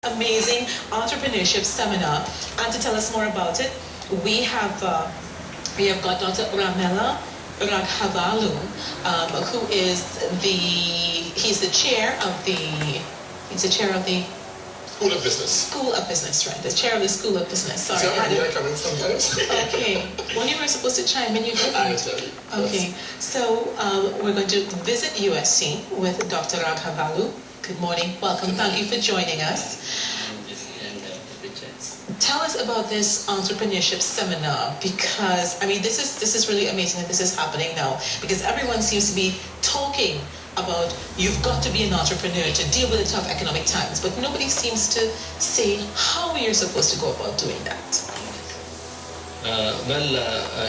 Amazing entrepreneurship seminar, and to tell us more about it, we have got Dr. Ramella Raghavalu, who is he's the chair of the School of Business. School of Business, right? The chair of the School of Business. Sorry. So I come in sometimes. Okay. When you were supposed to chime in, you didn't. I tell you. Okay. Yes. So we're going to visit USC with Dr. Raghavalu. Good morning. Welcome. Thank you for joining us. Tell us about this entrepreneurship seminar, because I mean this is really amazing that this is happening now, because everyone seems to be talking about you've got to be an entrepreneur to deal with the tough economic times, but nobody seems to say how you're supposed to go about doing that.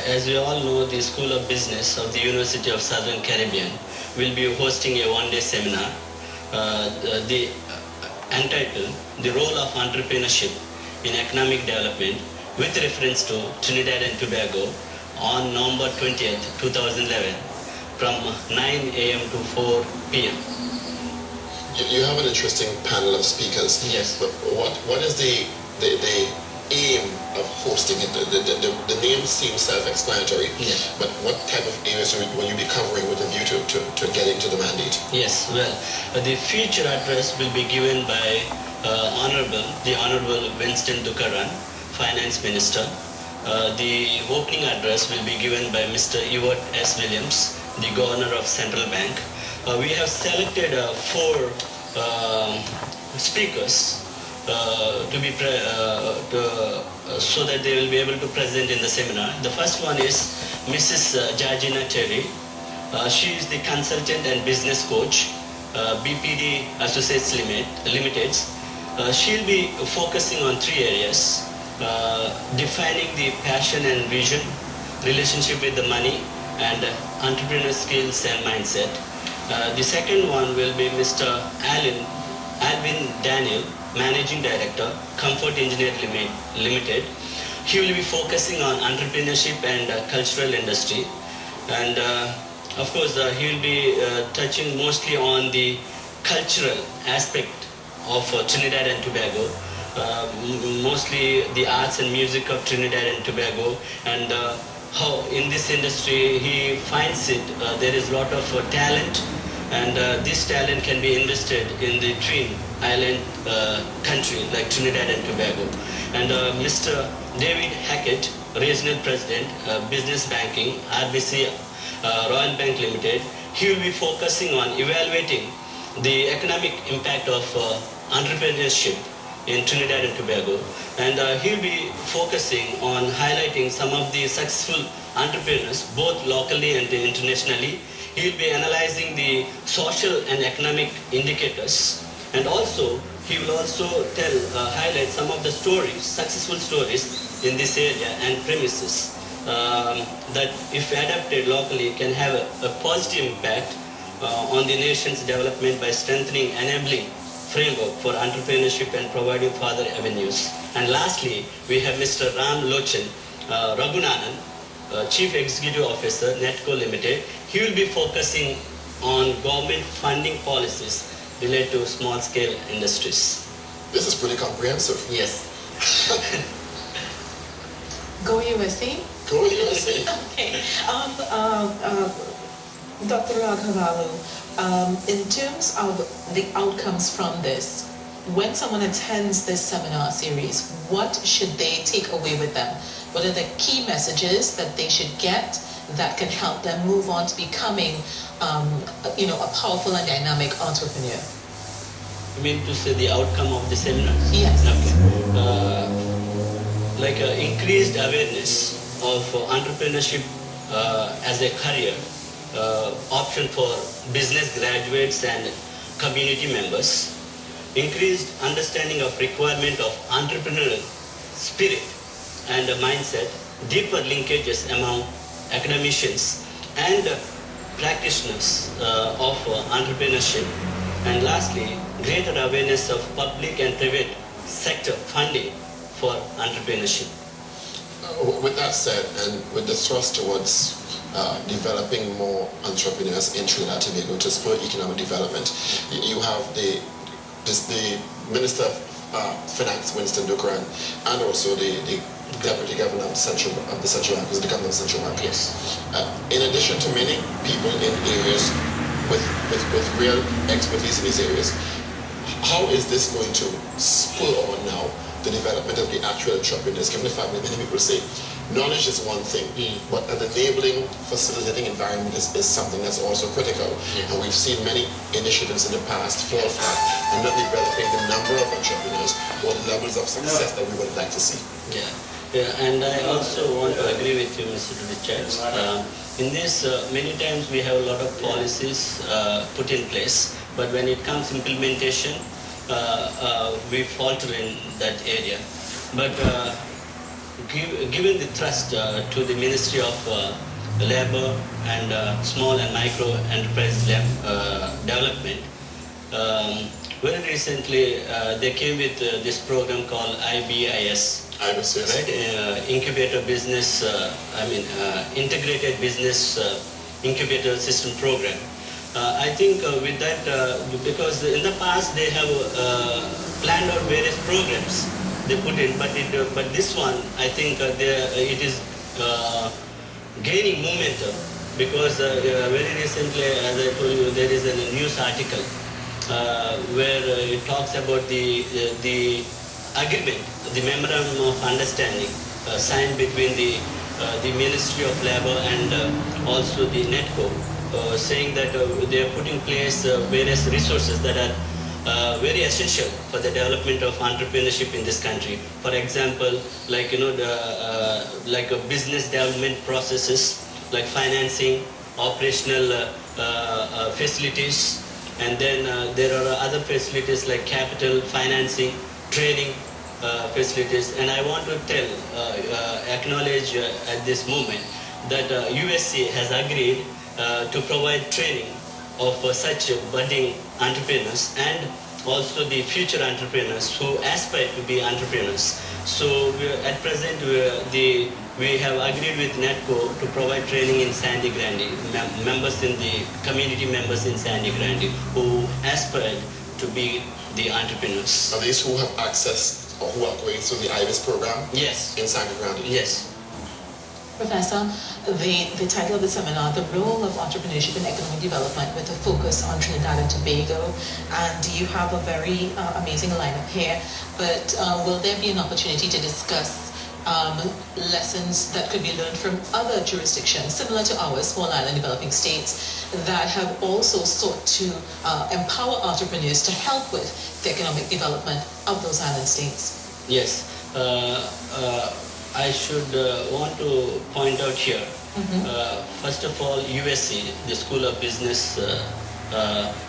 As we all know, the School of Business of the University of Southern Caribbean will be hosting a one-day seminar entitled The Role of Entrepreneurship in Economic Development with reference to Trinidad and Tobago on November 20th, 2011 from 9 a.m. to 4 p.m. You have an interesting panel of speakers. Yes. But what is the aim of hosting it? The name seems self-explanatory. Yes. But what type of areas will you be covering with a view to getting to the mandate? Yes. The feature address will be given by the Honorable Winston Dukaran, Finance Minister. The opening address will be given by Mr. Ewart S. Williams, the Governor of Central Bank. We have selected 4 speakers so that they will be able to present in the seminar. The first one is Mrs. Georgina Terry. She is the consultant and business coach, BPD Associates Limited. She'll be focusing on 3 areas: defining the passion and vision, relationship with the money, and entrepreneur skills and mindset. The second one will be Mr. Alvin Daniel, Managing Director, Comfort Engineer Limited. He will be focusing on entrepreneurship and cultural industry. And of course, he will be touching mostly on the cultural aspect of Trinidad and Tobago, mostly the arts and music of Trinidad and Tobago, and how in this industry he finds it there is a lot of talent, and this talent can be invested in the twin island country like Trinidad and Tobago. And Mr. David Hackett, Regional President, Business Banking, RBC Royal Bank Limited, he will be focusing on evaluating the economic impact of entrepreneurship in Trinidad and Tobago, and he'll be focusing on highlighting some of the successful entrepreneurs both locally and internationally. He'll be analyzing the social and economic indicators, and also he will also highlight some of the successful stories in this area and premises that if adapted locally can have a positive impact on the nation's development by strengthening enabling framework for entrepreneurship and providing further avenues. And lastly, we have Mr. Ram Lochan Raghunanan, Chief Executive Officer, Netco Limited. He will be focusing on government funding policies related to small-scale industries. This is pretty comprehensive. Yes. Go USC. Go USC. Okay. Dr. Raghavalu, in terms of the outcomes from this, when someone attends this seminar series, what should they take away with them? What are the key messages that they should get that can help them move on to becoming, a powerful and dynamic entrepreneur? You mean to say the outcome of the seminar? Yes. Okay. Increased awareness of entrepreneurship as a career option for business graduates and community members, increased understanding of requirement of entrepreneurial spirit and mindset, deeper linkages among academicians and practitioners of entrepreneurship, and lastly, greater awareness of public and private sector funding for entrepreneurship. With that said, and with the thrust towards developing more entrepreneurs in Trinidad and Tobago to spur economic development, you have the Minister of Finance, Winston Ducran, and also the Deputy Governor of the Central Bank, who's the Governor of the Central Bank. Yes. In addition to many people in areas with real expertise in these areas, how is this going to spur on now the development of the actual entrepreneurs, given the fact that many people say knowledge is one thing, but an enabling, facilitating environment is something that's also critical. And we've seen many initiatives in the past fall flat and not developing the number of entrepreneurs or the levels of success that we would like to see. Yeah, and I also want to agree with you, Mr. Richards. In this, many times we have a lot of policies put in place, but when it comes implementation, we falter in that area. But given the thrust to the Ministry of Labour and Small and Micro Enterprise Development, very recently they came with this program called IBIS. IBIS, yes. Right? Incubator Business, Integrated Business Incubator System Program. I think with that, because in the past they have planned out various programs they put in, but this one, I think it is gaining momentum, because very recently, as I told you, there is a news article where it talks about the agreement, the memorandum of understanding signed between the Ministry of Labour and also the NETCO, saying that they are putting in place various resources that are very essential for the development of entrepreneurship in this country. For example, like business development processes, like financing, operational facilities, and then there are other facilities like capital, financing, training facilities. And I want to acknowledge at this moment that USC has agreed to provide training of such budding entrepreneurs and also the future entrepreneurs who aspire to be entrepreneurs. So at present we have agreed with NETCO to provide training in Sandy Grande, community members in Sandy Grande who aspire to be the entrepreneurs. Are these who have access or who are going through the IBIS program? Yes. In Sandy Grande? Yes. Professor, the title of the seminar, The Role of Entrepreneurship in Economic Development, with a focus on Trinidad and Tobago, and you have a very amazing lineup here, but will there be an opportunity to discuss lessons that could be learned from other jurisdictions, similar to ours, small island developing states, that have also sought to empower entrepreneurs to help with the economic development of those island states? Yes. I should want to point out here, first of all, USC, the School of Business,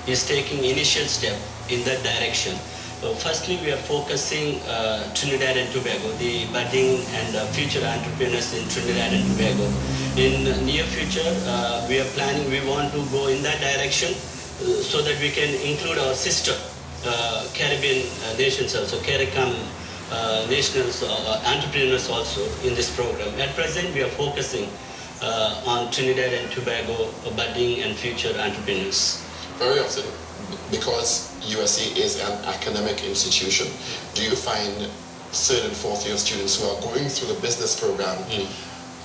is taking initial step in that direction. Firstly, we are focusing Trinidad and Tobago, the budding and future entrepreneurs in Trinidad and Tobago. In the near future, we want to go in that direction so that we can include our sister Caribbean nations also, CARICOM nationals, entrepreneurs also in this program. At present, we are focusing on Trinidad and Tobago budding and future entrepreneurs. Very often, because USC is an academic institution, do you find third and fourth year students who are going through the business program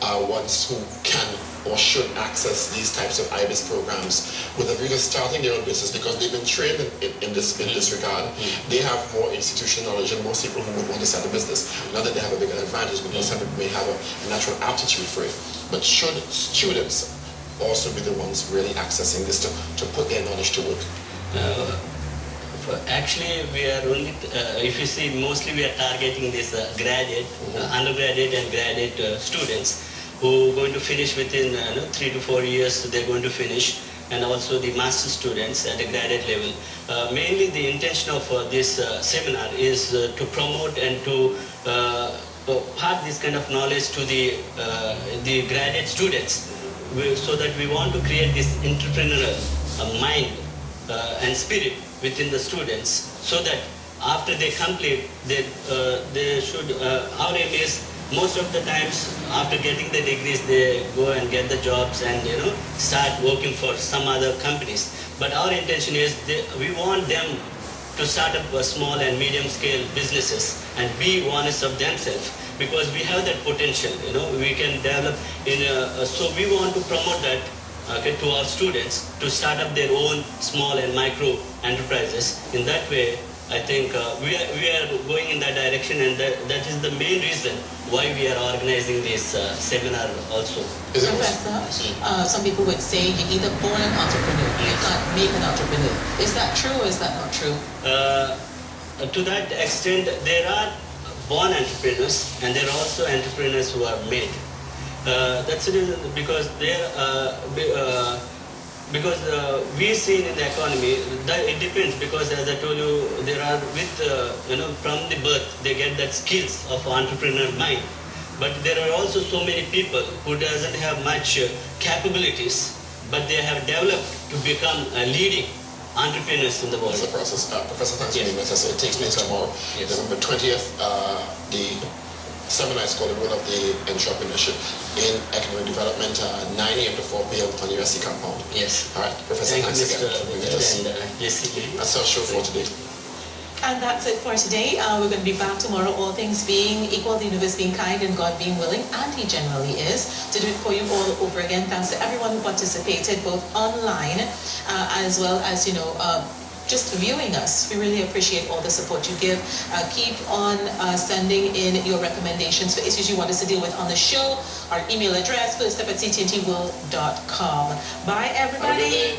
are ones who can or should access these types of IBIS programs with a view to starting their own business, because they've been trained in this regard? They have more institutional knowledge than most people who would want to start a business. Not that they have a bigger advantage, because some people may have a natural aptitude for it. But should students also be the ones really accessing this to put their knowledge to work? Actually, we are only, if you see, mostly we are targeting this graduate, undergraduate and graduate students who are going to finish within 3 to 4 years, they're going to finish, and also the master students at the graduate level. Mainly the intention of this seminar is to promote and to pass this kind of knowledge to the graduate students, so that we want to create this entrepreneurial mind and spirit within the students, so that after they complete, they should, our aim is, most of the times after getting the degrees, they go and get the jobs and start working for some other companies. But our intention is we want them to start up small and medium scale businesses and be honest of themselves, because we have that potential, we can develop so we want to promote that, okay, to our students to start up their own small and micro enterprises. In that way, I think we are going in that direction, and that is the main reason why we are organizing this seminar also. Professor, some people would say you're either born an entrepreneur, you can't make an entrepreneur. Is that true or is that not true? To that extent, there are born entrepreneurs and there are also entrepreneurs who are made. That's the reason, because we see in the economy that it depends, because as I told you, there are from the birth they get that skills of entrepreneur mind, but there are also so many people who doesn't have much capabilities, but they have developed to become leading entrepreneurs in the world. It's a process. Professor, thanks for being with us. It takes place tomorrow, November 20th. The seminar is called The Role of the Entrepreneurship in Economic Development, 9 a.m. to 4 p.m. on USC compound. Yes. All right, Professor, thanks again for being with us. That's our show for today. And that's it for today. We're going to be back tomorrow, all things being equal, the universe being kind, and God being willing, and He generally is, to do it for you all over again. Thanks to everyone who participated, both online as well as, just viewing us. We really appreciate all the support you give. Keep on sending in your recommendations for issues you want us to deal with on the show. Our email address, firststep@ctntworld.com. Bye, everybody.